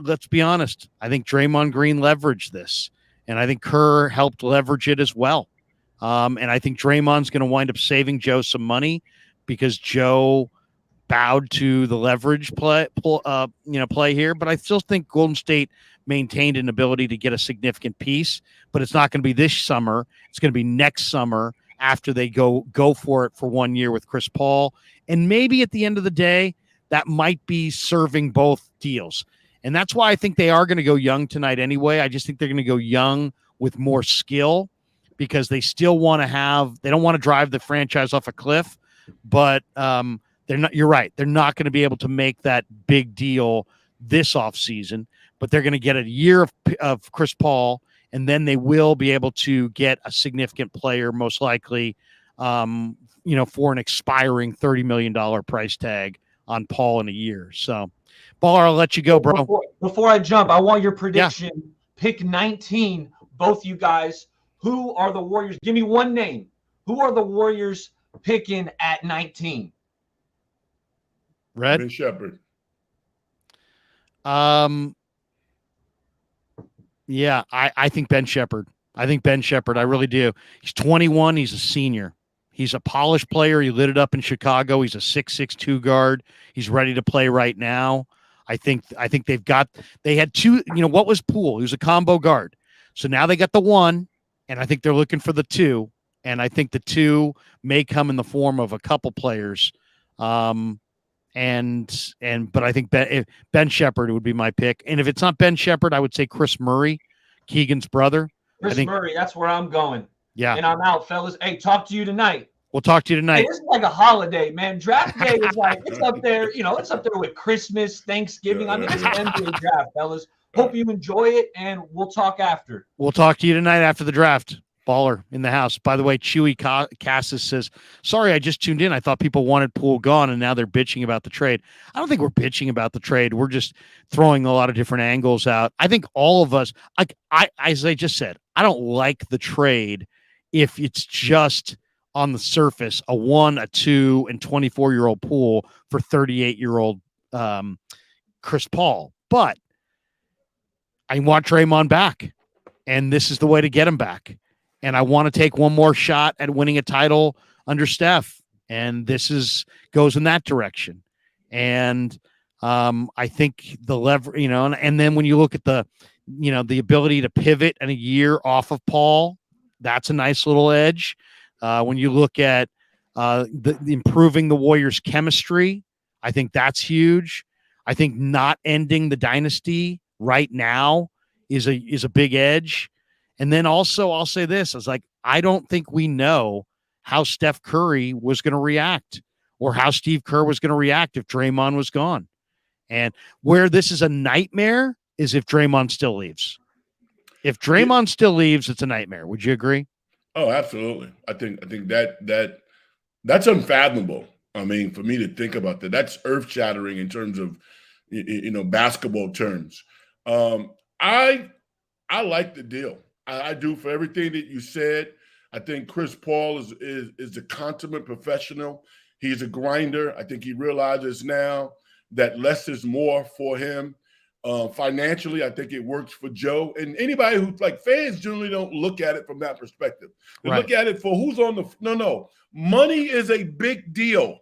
let's be honest, I think Draymond Green leveraged this, and I think Kerr helped leverage it as well. And I think Draymond's going to wind up saving Joe some money because Joe bowed to the leverage play here. But I still think Golden State maintained an ability to get a significant piece, but it's not going to be this summer. It's going to be next summer after they go for it for 1 year with Chris Paul. And maybe at the end of the day, that might be serving both deals. And that's why I think they are going to go young tonight anyway. I just think they're going to go young with more skill, because they still want to they don't want to drive the franchise off a cliff, but they're not, you're right. They're not going to be able to make that big deal this offseason, but they're going to get a year of Chris Paul, and then they will be able to get a significant player, most likely, for an expiring $30 million price tag on Paul in a year. So, Baller, I'll let you go, bro. Before I jump, I want your prediction. Yeah. Pick 19, both you guys. Who are the Warriors? Give me one name. Who are the Warriors picking at 19? Red? Ben Shepherd. Yeah, I think Ben Shepherd. I really do. He's 21. He's a senior. He's a polished player. He lit it up in Chicago. He's a 6'6" guard. He's ready to play right now. I think they had two, what was Poole? He was a combo guard. So now they got the one, and I think they're looking for the two. And I think the two may come in the form of a couple players. But I think Ben Shepherd would be my pick. And if it's not Ben Shepherd, I would say Chris Murray, Keegan's brother. Murray, that's where I'm going. Yeah. And I'm out, fellas. Hey, talk to you tonight. We'll talk to you tonight. Hey, this is like a holiday, man. Draft day is like, it's up there, it's up there with Christmas, Thanksgiving. I mean, it's an NBA draft, fellas. Hope you enjoy it, and we'll talk after. We'll talk to you tonight after the draft. Baller in the house. By the way, Chewy Cassis says, sorry, I just tuned in. I thought people wanted Poole gone, and now they're bitching about the trade. I don't think we're bitching about the trade. We're just throwing a lot of different angles out. I think all of us, as I just said, I don't like the trade if it's just on the surface, a 1, a 2, and 24-year-old Poole for 38-year-old Chris Paul. But I want Draymond back, and this is the way to get him back. And I want to take one more shot at winning a title under Steph. And this goes in that direction. And I think the lever, and then when you look at the ability to pivot in a year off of Paul, that's a nice little edge. When you look at the improving the Warriors' chemistry, I think that's huge. I think not ending the dynasty right now is a big edge. And then also, I'll say this: I don't think we know how Steph Curry was going to react, or how Steve Kerr was going to react if Draymond was gone. And where this is a nightmare is if Draymond still leaves. If Draymond still leaves, it's a nightmare. Would you agree? Oh, absolutely. I think that's unfathomable. I mean, for me to think about that, that's earth-shattering in terms of basketball terms. I like the deal. I do, for everything that you said. I think Chris Paul is a consummate professional. He's a grinder. I think he realizes now that less is more for him. Financially, I think it works for Joe. And anybody who's fans generally don't look at it from that perspective. They look at it for who's on the – no. Money is a big deal.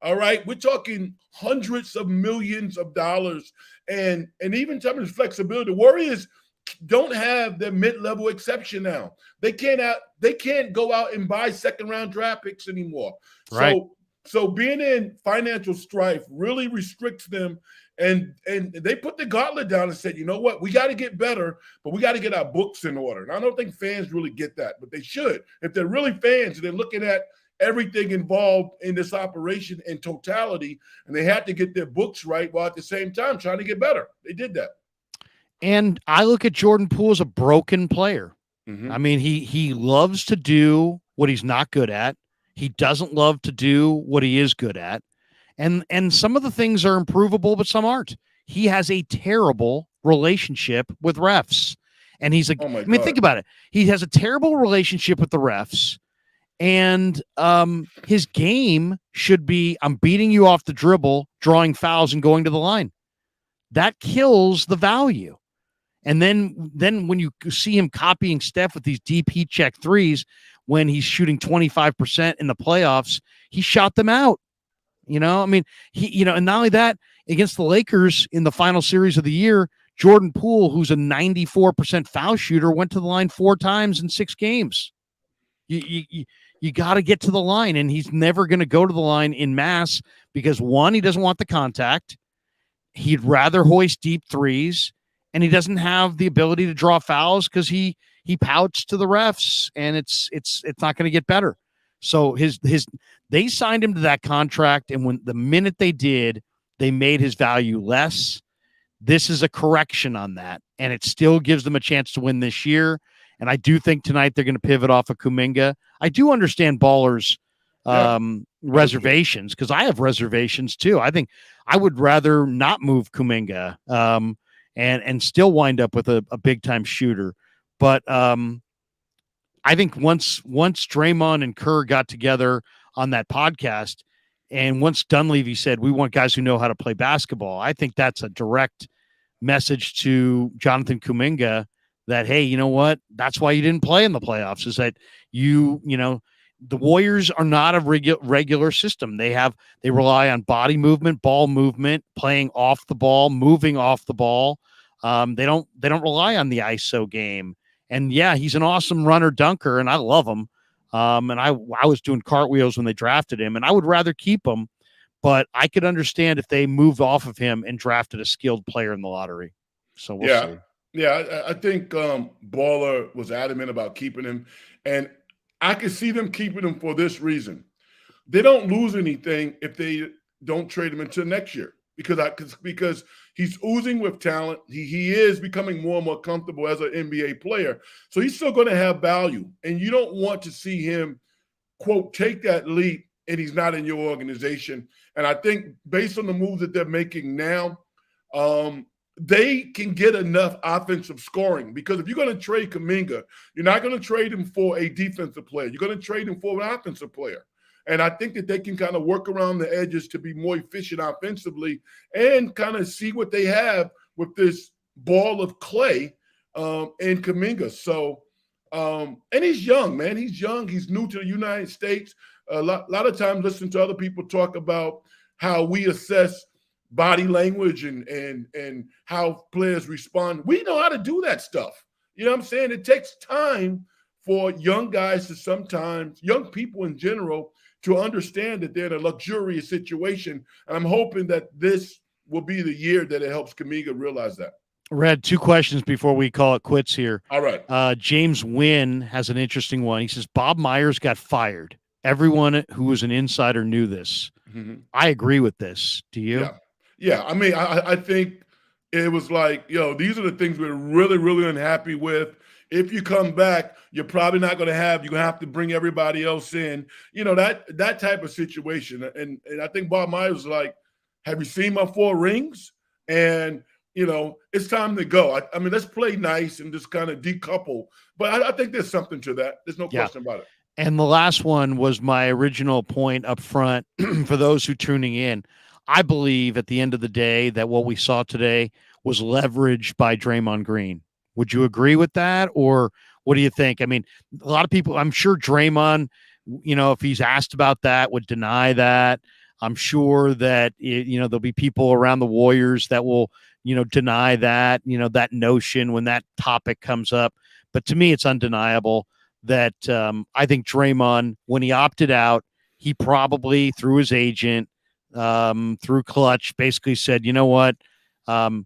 All right? We're talking hundreds of millions of dollars. And even in terms of flexibility, the Warriors – don't have their mid-level exception now. They can't go out and buy second-round draft picks anymore. Right. So being in financial strife really restricts them, and they put the gauntlet down and said, you know what, we got to get better, but we got to get our books in order. And I don't think fans really get that, but they should. If they're really fans, they're looking at everything involved in this operation in totality, and they had to get their books right while at the same time trying to get better. They did that. And I look at Jordan Poole as a broken player. Mm-hmm. I mean, he loves to do what he's not good at. He doesn't love to do what he is good at. And some of the things are improvable, but some aren't. He has a terrible relationship with refs. And he's think about it. He has a terrible relationship with the refs. And his game should be, I'm beating you off the dribble, drawing fouls, and going to the line. That kills the value. And then when you see him copying Steph with these deep heat check threes, when he's shooting 25% in the playoffs, he shot them out. I mean, and not only that, against the Lakers in the final series of the year, Jordan Poole, who's a 94% foul shooter, went to the line 4 times in 6 games. You got to get to the line, and he's never going to go to the line in mass because, one, he doesn't want the contact. He'd rather hoist deep threes. And he doesn't have the ability to draw fouls because he pouts to the refs, and it's not going to get better. So they signed him to that contract, and the minute they did, they made his value less. This is a correction on that, and it still gives them a chance to win this year. And I do think tonight they're going to pivot off of Kuminga. I do understand Baller's reservations, because I have reservations too. I think I would rather not move Kuminga. And still wind up with a big-time shooter. But I think once Draymond and Kerr got together on that podcast, and once Dunleavy said, we want guys who know how to play basketball, I think that's a direct message to Jonathan Kuminga that, hey, you know what? That's why you didn't play in the playoffs, is that the Warriors are not a regular system. They rely on body movement, ball movement, playing off the ball, moving off the ball. They don't rely on the ISO game. And yeah, he's an awesome runner dunker, and I love him. And I was doing cartwheels when they drafted him, and I would rather keep him, but I could understand if they moved off of him and drafted a skilled player in the lottery. So we'll see. Yeah, I think Baller was adamant about keeping him, and I can see them keeping him for this reason. They don't lose anything if they don't trade him until next year. because he's oozing with talent. He is becoming more and more comfortable as an NBA player. So he's still going to have value. And you don't want to see him, quote, take that leap and he's not in your organization. And I think based on the moves that they're making now, they can get enough offensive scoring, because if you're going to trade Kuminga, you're not going to trade him for a defensive player. You're going to trade him for an offensive player. And I think that they can kind of work around the edges to be more efficient offensively and kind of see what they have with this ball of clay in Kuminga. So, and he's young, man. He's young. He's new to the United States. A lot of times listening to other people talk about how we assess body language and how players respond. We know how to do that stuff. You know what I'm saying? It takes time for young guys to sometimes, young people in general, to understand that they're in a luxurious situation. And I'm hoping that this will be the year that it helps Kuminga realize that. Red, 2 questions before we call it quits here. All right. James Wynn has an interesting one. He says, Bob Myers got fired. Everyone who was an insider knew this. Mm-hmm. I agree with this. Do you? Yeah. I mean, I think it was like, these are the things we're really, really unhappy with. If you come back, you're probably not going to you're going to have to bring everybody else in, that type of situation. And I think Bob Myers was like, have you seen my 4 rings? And, it's time to go. I mean, let's play nice and just kind of decouple. But I think there's something to that. There's no question about it. And the last one was my original point up front for those who tuning in. I believe at the end of the day that what we saw today was leveraged by Draymond Green. Would you agree with that? Or what do you think? I mean, a lot of people, I'm sure Draymond, if he's asked about that, would deny that. I'm sure that, there'll be people around the Warriors that will, deny that, that notion when that topic comes up. But to me, it's undeniable that I think Draymond, when he opted out, he probably, through his agent, through Clutch, basically said, you know what, I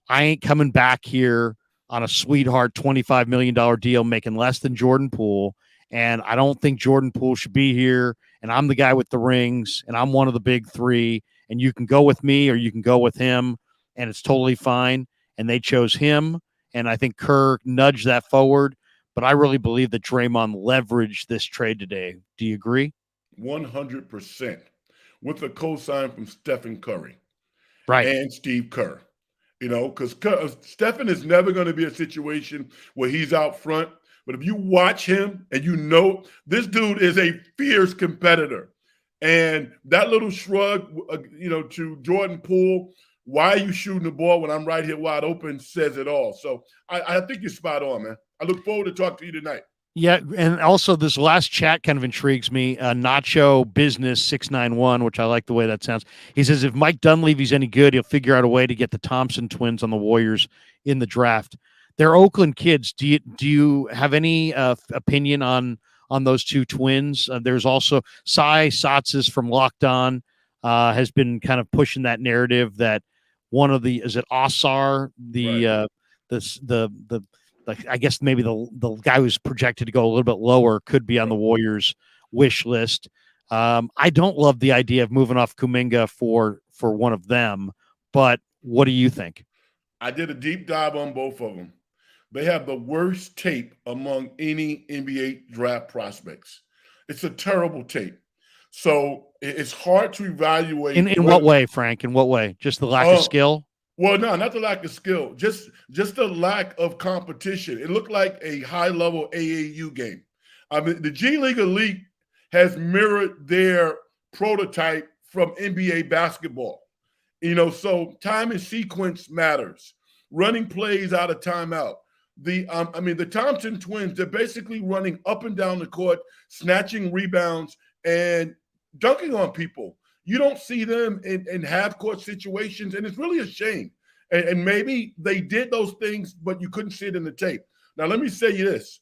ain't coming back here on a sweetheart $25 million deal making less than Jordan Poole, and I don't think Jordan Poole should be here, and I'm the guy with the rings, and I'm one of the big 3, and you can go with me or you can go with him, and it's totally fine. And they chose him, and I think Kerr nudged that forward, but I really believe that Draymond leveraged this trade today. Do you agree? 100%. With a cosign from Stephen Curry, right, and Steve Kerr. Because Stephen is never going to be a situation where he's out front. But if you watch him and this dude is a fierce competitor. And that little shrug, to Jordan Poole, why are you shooting the ball when I'm right here wide open, says it all. So I think you're spot on, man. I look forward to talking to you tonight. Yeah, and also this last chat kind of intrigues me. Nacho Business 691, which I like the way that sounds. He says, if Mike Dunleavy's any good, he'll figure out a way to get the Thompson twins on the Warriors in the draft. They're Oakland kids. Do you have any opinion on those 2 twins? There's also Sai Satzes from Locked On has been kind of pushing that narrative that one of the, is it Osar, I guess maybe the guy who's projected to go a little bit lower could be on the Warriors wish list. I don't love the idea of moving off Kuminga for one of them, but what do you think? I did a deep dive on both of them. They have the worst tape among any NBA draft prospects. It's a terrible tape. So it's hard to evaluate. In what way, Frank? In what way? Just the lack of skill? Well, no, not the lack of skill, just the lack of competition. It looked like a high-level AAU game. I mean, the G League Elite has mirrored their prototype from NBA basketball. So time and sequence matters. Running plays out of timeout. The Thompson twins, they're basically running up and down the court, snatching rebounds and dunking on people. You don't see them in half-court situations, and it's really a shame. And maybe they did those things, but you couldn't see it in the tape. Now, let me say you this.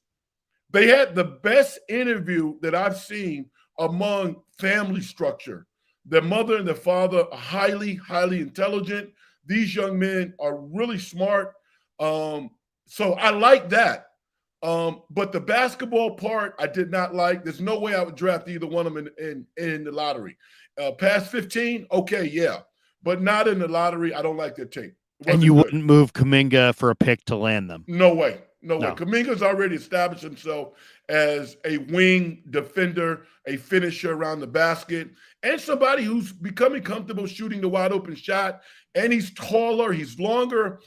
They had the best interview that I've seen among family structure. Their mother and their father are highly, highly intelligent. These young men are really smart. So I like that. But the basketball part, I did not like. There's no way I would draft either one of them in the lottery. Past 15, okay, yeah. but not in the lottery. I don't like their team. And you wouldn't move Kuminga for a pick to land them? No way. No way. No. Kuminga's already established himself as a wing defender, a finisher around the basket, and somebody who's becoming comfortable shooting the wide open shot. And he's taller, he's longer.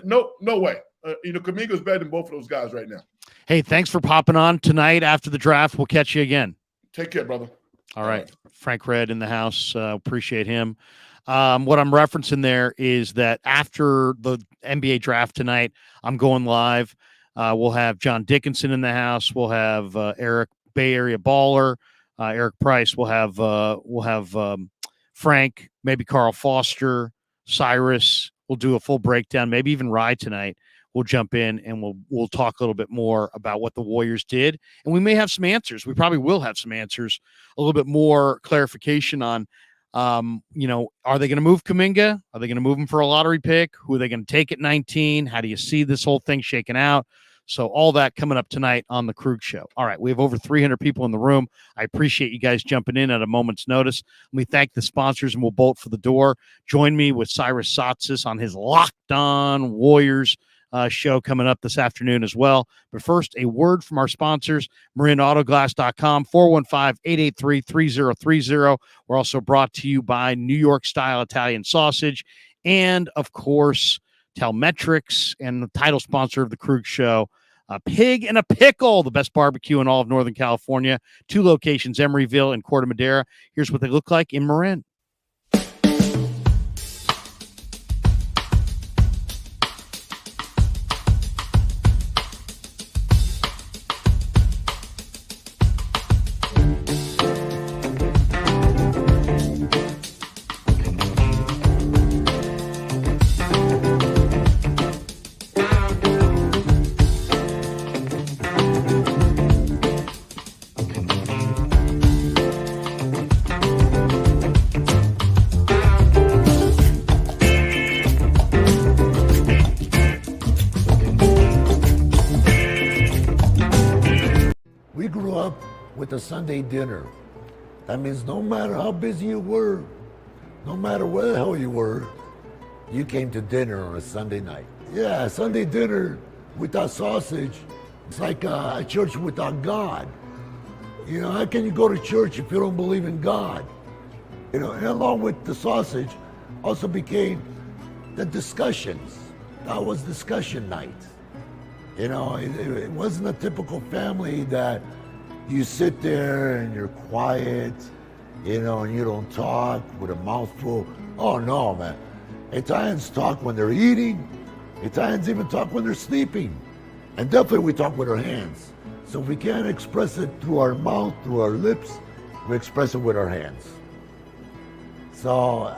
No way. Kuminga's better than both of those guys right now. Hey, thanks for popping on tonight after the draft. We'll catch you again. Take care, brother. All right. Frank Red in the house. Appreciate him. What I'm referencing there is that after the NBA draft tonight, I'm going live. We'll have John Dickinson in the house. We'll have Eric, Bay Area Baller, Eric Price. We'll have Frank, maybe Carl Foster, Cyrus. We'll do a full breakdown, maybe even Rye tonight. We'll jump in and we'll talk a little bit more about what the Warriors did, and we may have some answers. We probably will have some answers, a little bit more clarification on, are they going to move Kuminga? Are they going to move him for a lottery pick? Who are they going to take at 19? How do you see this whole thing shaking out? So all that coming up tonight on the Krueger Show. All right, we have over 300 people in the room. I appreciate you guys jumping in at a moment's notice. Let me thank the sponsors, and we'll bolt for the door. Join me with Cyrus Satsis on his Locked On Warriors show coming up this afternoon as well. But first, a word from our sponsors, MarinAutoGlass.com, 415-883-3030. We're also brought to you by New York Style Italian Sausage and, of course, Telmetrics, and the title sponsor of the Krueger Show, a Pig and a Pickle, the best barbecue in all of Northern California. 2 locations, Emeryville and Corte Madera. Here's what they look like in Marin. A Sunday dinner. That means no matter how busy you were, no matter where the hell you were, you came to dinner on a Sunday night. Yeah, Sunday dinner without sausage, it's like a church without God. How can you go to church if you don't believe in God? And along with the sausage also became the discussions. That was discussion night. It wasn't a typical family that you sit there and you're quiet, and you don't talk with a mouthful. Oh no, man. Italians talk when they're eating. Italians even talk when they're sleeping. And definitely we talk with our hands. So if we can't express it through our mouth, through our lips, we express it with our hands. So,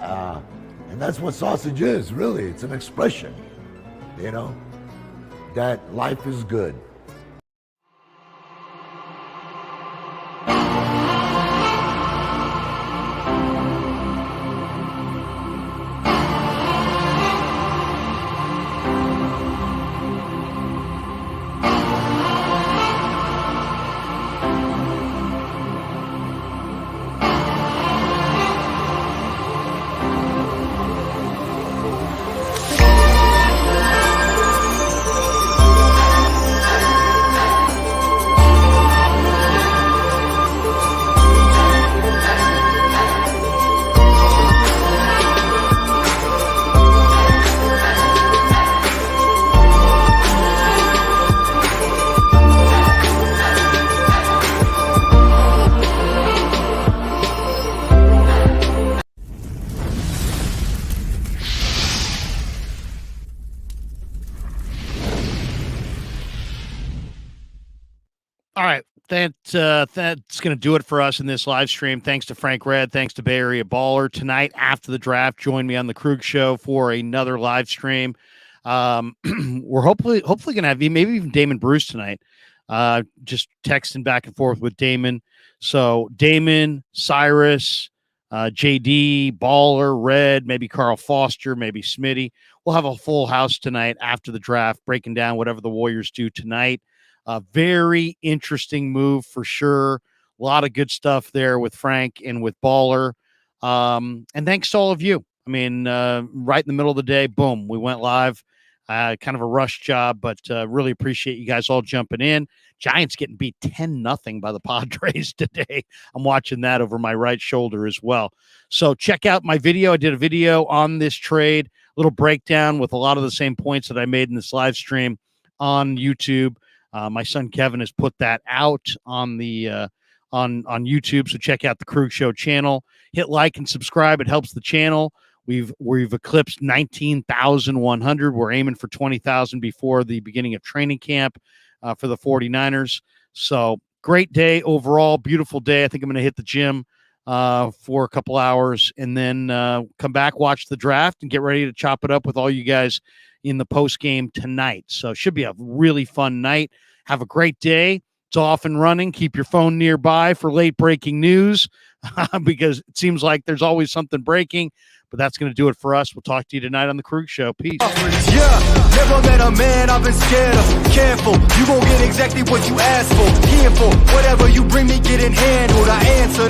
and that's what sausage is, really. It's an expression, that life is good. That's going to do it for us in this live stream. Thanks to Frank Red. Thanks to Bay Area Baller. Tonight, after the draft, join me on the Krueger Show for another live stream. We're hopefully going to have maybe even Damon Bruce tonight. Just texting back and forth with Damon. So Damon, Cyrus, JD, Baller, Red, maybe Carl Foster, maybe Smitty. We'll have a full house tonight after the draft, breaking down whatever the Warriors do tonight. A very interesting move for sure. A lot of good stuff there with Frank and with Baller. And thanks to all of you. I mean, right in the middle of the day, boom, we went live. Kind of a rush job, but really appreciate you guys all jumping in. Giants getting beat 10-0 by the Padres today. I'm watching that over my right shoulder as well. So check out my video. I did a video on this trade, a little breakdown with a lot of the same points that I made in this live stream on YouTube. My son Kevin has put that out on the on YouTube. So check out the Krueger Show channel. Hit like and subscribe. It helps the channel. We've eclipsed 19,100. We're aiming for 20,000 before the beginning of training camp for the 49ers. So great day overall, beautiful day. I think I'm going to hit the gym for a couple hours and then come back, watch the draft, and get ready to chop it up with all you guys in the post game tonight. So it should be a really fun night. Have a great day. It's off and running. Keep your phone nearby for late breaking news because it seems like there's always something breaking. But that's going to do it for us. We'll talk to you tonight on the Krueger Show. Peace. Yeah, never met a man I've been scared of. Careful, you gon' get exactly what you asked for. Here for whatever you bring me, getting handled. I answer.